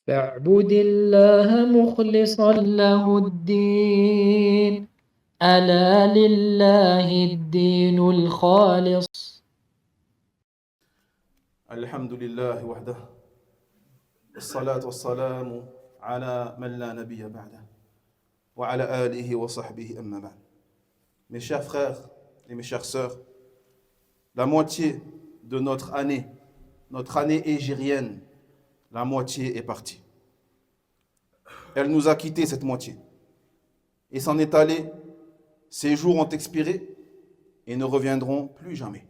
فاعبد الله مخلصا له الدين ألا لله الدين الخالص. الحمد لله وحده والصلاة والسلام على من لا نبي بعده وعلى آله وصحبه أما بعد. Mes chers frères et mes chères sœurs, la moitié de notre année égérienne, la moitié est partie. Elle nous a quitté cette moitié et s'en est allée. Ces jours ont expiré et ne reviendront plus jamais.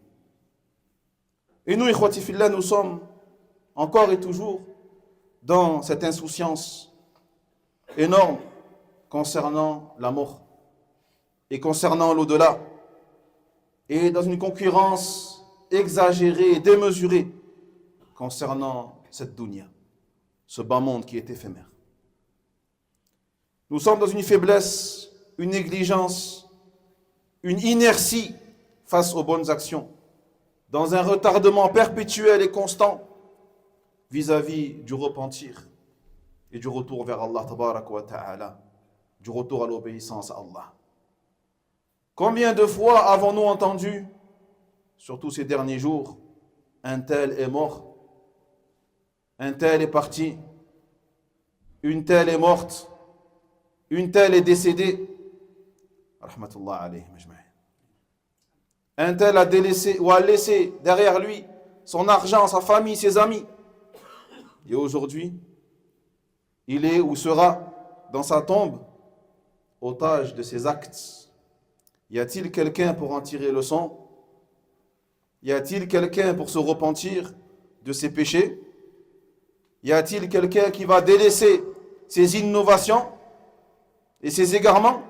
Et nous, ikhwati fillah, nous sommes encore et toujours dans cette insouciance énorme concernant la mort et concernant l'au-delà, et dans une concurrence exagérée et démesurée concernant cette dunya, ce bas monde qui est éphémère. Nous sommes dans une faiblesse, une négligence, une inertie face aux bonnes actions, dans un retardement perpétuel et constant vis-à-vis du repentir et du retour vers Allah tabaraka wa ta'ala, du retour à l'obéissance à Allah. Combien de fois avons-nous entendu, surtout ces derniers jours, un tel est mort, un tel est parti, une telle est morte, une telle est décédée, rahmatullah alayhi majma'in. Un tel a délaissé ou a laissé derrière lui son argent, sa famille, ses amis. Et aujourd'hui, il est ou sera dans sa tombe, otage de ses actes. Y a-t-il quelqu'un pour en tirer leçon? Y a-t-il quelqu'un pour se repentir de ses péchés? Y a-t-il quelqu'un qui va délaisser ses innovations et ses égarements?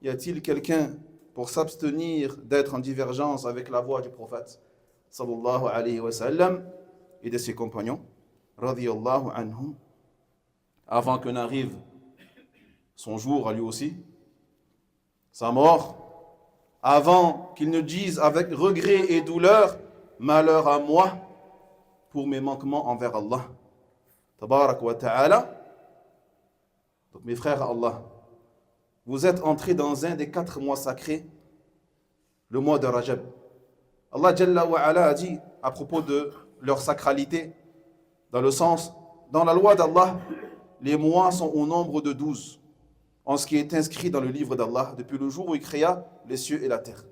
Y a-t-il quelqu'un pour s'abstenir d'être en divergence avec la voie du prophète sallallahu alayhi wa sallam et de ses compagnons radiyallahu anhum, avant que n'arrive son jour à lui aussi, sa mort, avant qu'il ne dise avec regret et douleur: malheur à moi pour mes manquements envers Allah tabarak wa ta'ala. Donc mes frères à Allah, vous êtes entrés dans un des 4 mois sacrés, le mois de Rajab. Allah Jalla wa Ala a dit à propos de leur sacralité, dans le sens, dans la loi d'Allah, les mois sont au nombre de 12, en ce qui est inscrit dans le livre d'Allah, depuis le jour où il créa les cieux et la terre.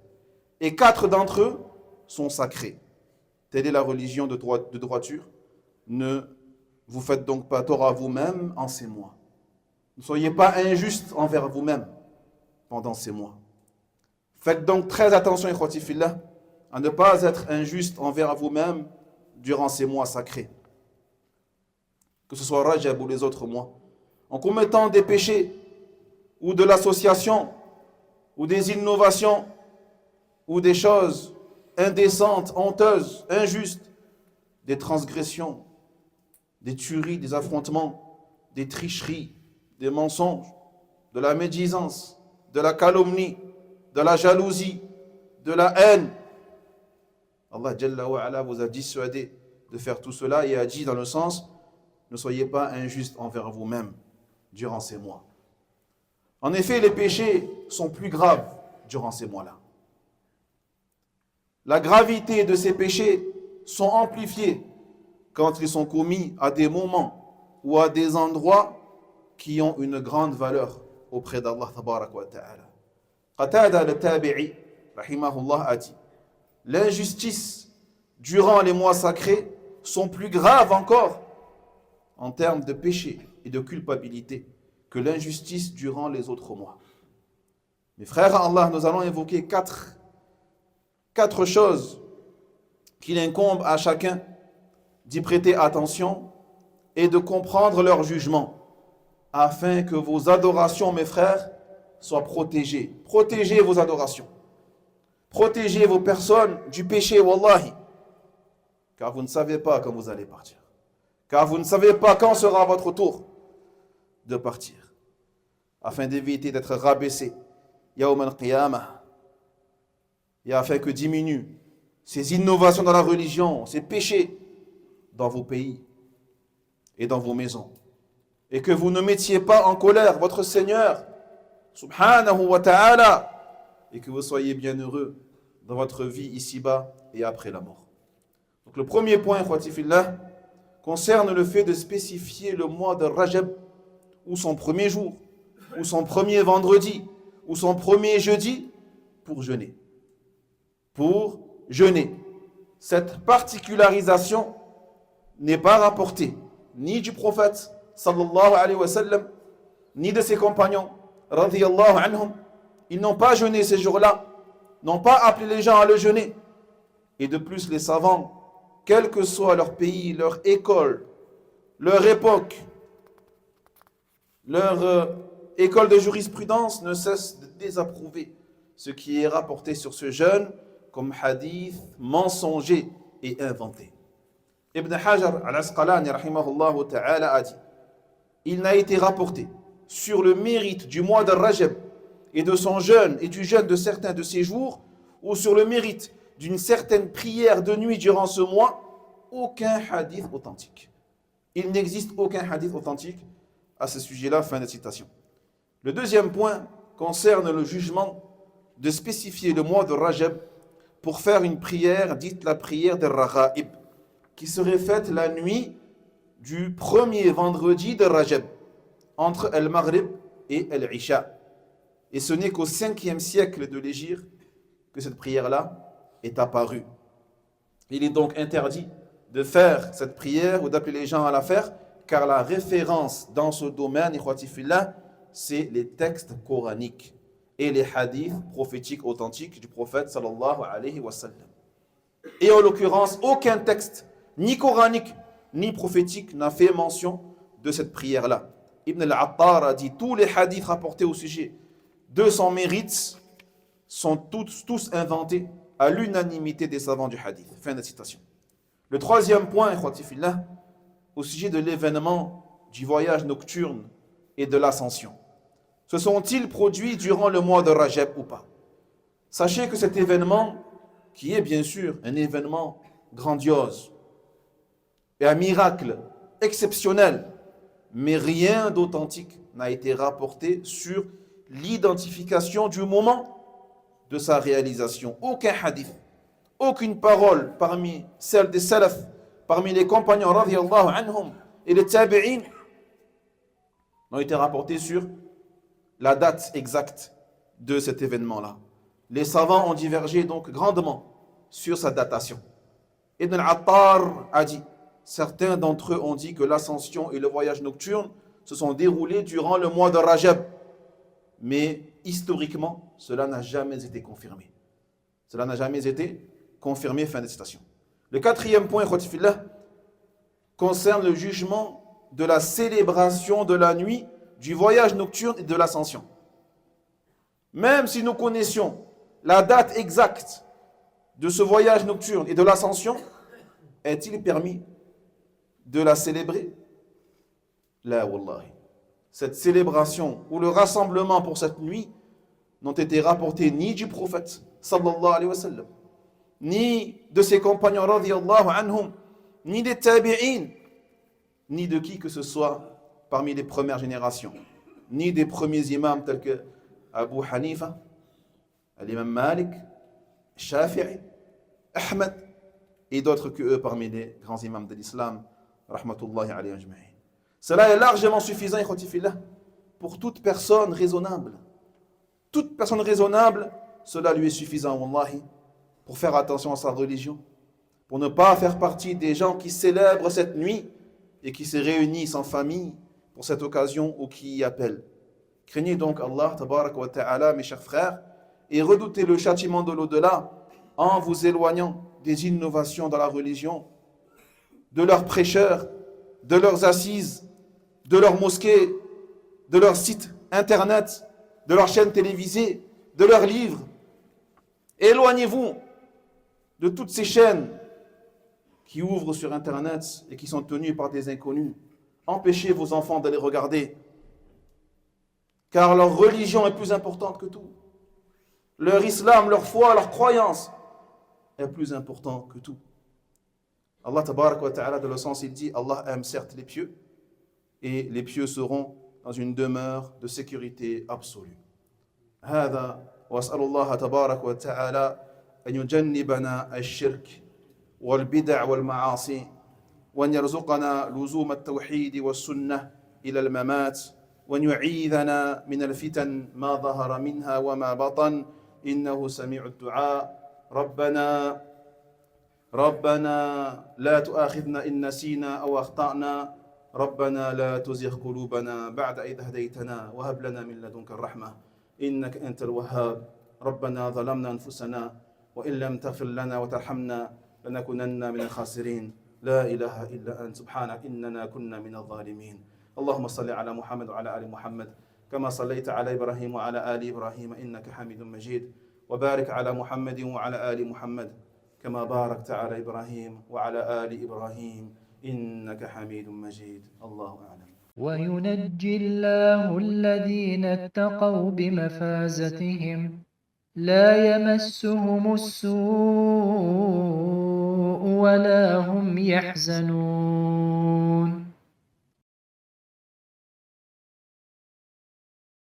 Et 4 d'entre eux sont sacrés. Telle est la religion de droiture. Ne vous faites donc pas tort à vous-même en ces mois. Ne soyez pas injustes envers vous-même pendant ces mois. Faites donc très attention, ikhwati fillah, à ne pas être injuste envers vous-même durant ces mois sacrés, que ce soit Rajab ou les autres mois, en commettant des péchés ou de l'association ou des innovations ou des choses indécentes, honteuses, injustes, des transgressions, des tueries, des affrontements, des tricheries, des mensonges, de la médisance, de la calomnie, de la jalousie, de la haine. Allah Jalla wa Ala vous a dissuadé de faire tout cela et a dit dans le sens: ne soyez pas injustes envers vous-même durant ces mois. En effet, les péchés sont plus graves durant ces mois-là. La gravité de ces péchés sont amplifiées quand ils sont commis à des moments ou à des endroits qui ont une grande valeur auprès d'Allah tabarak wa ta'ala. Qatada al-Tabi'i, rahimahullah, a dit: l'injustice durant les mois sacrés sont plus graves encore en termes de péché et de culpabilité que l'injustice durant les autres mois. Mes frères à Allah, nous allons évoquer quatre choses qu'il incombe à chacun d'y prêter attention et de comprendre leur jugement, afin que vos adorations, mes frères, soient protégées. Protégez vos adorations. Protégez vos personnes du péché, wallahi. Car vous ne savez pas quand vous allez partir. Car vous ne savez pas quand sera votre tour de partir. Afin d'éviter d'être rabaissé, Yawm al-Qiyamah, et afin que diminuent ces innovations dans la religion, ces péchés dans vos pays et dans vos maisons. Et que vous ne mettiez pas en colère votre Seigneur, subhanahu wa ta'ala, et que vous soyez bien heureux dans votre vie ici-bas et après la mort. Donc le premier point, ikhwati fillah, concerne le fait de spécifier le mois de Rajab, ou son premier jour, ou son premier vendredi, ou son premier jeudi, pour jeûner. Pour jeûner. Cette particularisation n'est pas rapportée ni du prophète sallallahu alayhi wa sallam, ni de ses compagnons radiyallahu anhum. Ils n'ont pas jeûné ces jours-là, n'ont pas appelé les gens à le jeûner. Et de plus, les savants, quel que soit leur pays, leur école, leur époque, leur école de jurisprudence, ne cessent de désapprouver ce qui est rapporté sur ce jeûne comme hadith mensonger et inventé. Ibn Hajar al-Asqalani rahimahullah ta'ala a dit: il n'a été rapporté sur le mérite du mois de Rajab et de son jeûne et du jeûne de certains de ses jours, ou sur le mérite d'une certaine prière de nuit durant ce mois, aucun hadith authentique. Il n'existe aucun hadith authentique à ce sujet-là. Fin de citation. Le deuxième point concerne le jugement de spécifier le mois de Rajab pour faire une prière dite la prière des Raghaib, qui serait faite la nuit du premier vendredi de Rajab, entre Al-Maghrib et Al-Isha. Et ce n'est qu'au 5e siècle de l'Hégire que cette prière-là est apparue. Il est donc interdit de faire cette prière ou d'appeler les gens à la faire, car la référence dans ce domaine, ikhwati fillah, c'est les textes coraniques et les hadiths prophétiques authentiques du prophète sallallahu alayhi wa sallam. Et en l'occurrence, aucun texte, ni coranique, ni prophétique, n'a fait mention de cette prière-là. Ibn al-Attar a dit: tous les hadiths rapportés au sujet de son mérite sont tous inventés à l'unanimité des savants du hadith. Fin de citation. Le troisième point, ikhwati fillah, au sujet de l'événement du voyage nocturne et de l'ascension. Se sont-ils produits durant le mois de Rajab ou pas? Sachez que cet événement, qui est bien sûr un événement grandiose et un miracle exceptionnel, mais rien d'authentique n'a été rapporté sur l'identification du moment de sa réalisation. Aucun hadith, aucune parole parmi celles des salaf, parmi les compagnons radiyallahu anhum et les tabi'in n'ont été rapportés sur la date exacte de cet événement-là. Les savants ont divergé donc grandement sur sa datation. Ibn al-Attar a dit: certains d'entre eux ont dit que l'ascension et le voyage nocturne se sont déroulés durant le mois de Rajab. Mais historiquement, cela n'a jamais été confirmé. Cela n'a jamais été confirmé. Fin de citation. Le quatrième point, ikhwati fillah, concerne le jugement de la célébration de la nuit, du voyage nocturne et de l'ascension. Même si nous connaissions la date exacte de ce voyage nocturne et de l'ascension, est-il permis de la célébrer? La wallahi. Cette célébration ou le rassemblement pour cette nuit n'ont été rapportés ni du prophète sallallahu alayhi wa sallam, ni de ses compagnons radiyallahu anhum, ni des tabi'in, ni de qui que ce soit parmi les premières générations, ni des premiers imams tels que Abu Hanifa, l'imam Malik, Shafi'i, Ahmed et d'autres que eux parmi les grands imams de l'islam, rahmatullahi alayhi ajma'in. Cela est largement suffisant, ikhwati fillah, pour toute personne raisonnable. Toute personne raisonnable, cela lui est suffisant, wallahi, pour faire attention à sa religion, pour ne pas faire partie des gens qui célèbrent cette nuit et qui se réunissent en famille pour cette occasion ou qui y appellent. Craignez donc Allah, tabarak wa ta'ala, mes chers frères, et redoutez le châtiment de l'au-delà en vous éloignant des innovations dans la religion, de leurs prêcheurs, de leurs assises, de leurs mosquées, de leurs sites internet, de leurs chaînes télévisées, de leurs livres. Éloignez-vous de toutes ces chaînes qui ouvrent sur internet et qui sont tenues par des inconnus. Empêchez vos enfants d'aller regarder, car leur religion est plus importante que tout. Leur islam, leur foi, leur croyance est plus important que tout. Allah tabarak wa ta'ala, dans le sens, il dit: Allah aime certes les pieux, et les pieux seront dans une demeure de sécurité absolue. هذا وأسأل الله تبارك وتعالى أن يجنبنا الشرك والبدع والمعاصي وأن يرزقنا لزوم التوحيد والسنة إلى الممات وأن يعيذنا من الفتن ما ظهر منها وما بطن إنه سميع الدعاء. ربنا لا تؤاخذنا إن نسينا أو أخطأنا ربنا لا تزغ قلوبنا بعد إذ هديتنا وهب لنا من لدنك الرحمة إنك أنت الوهاب. ربنا ظلمنا أنفسنا وإن لم تغفر لنا وترحمنا لنكونن من الخاسرين. لا إله إلا أنت سبحانك إننا كنا من الظالمين. اللهم صل على محمد وعلى آل محمد كما صليت على إبراهيم وعلى آل إبراهيم إنك حميد مجيد. وبارك على محمد وعلى آل محمد كما باركت على إبراهيم وعلى آل إبراهيم إنك حميد مجيد. الله أعلم. وينجي الله الذين اتقوا بمفازتهم لا يمسهم السوء ولا هم يحزنون.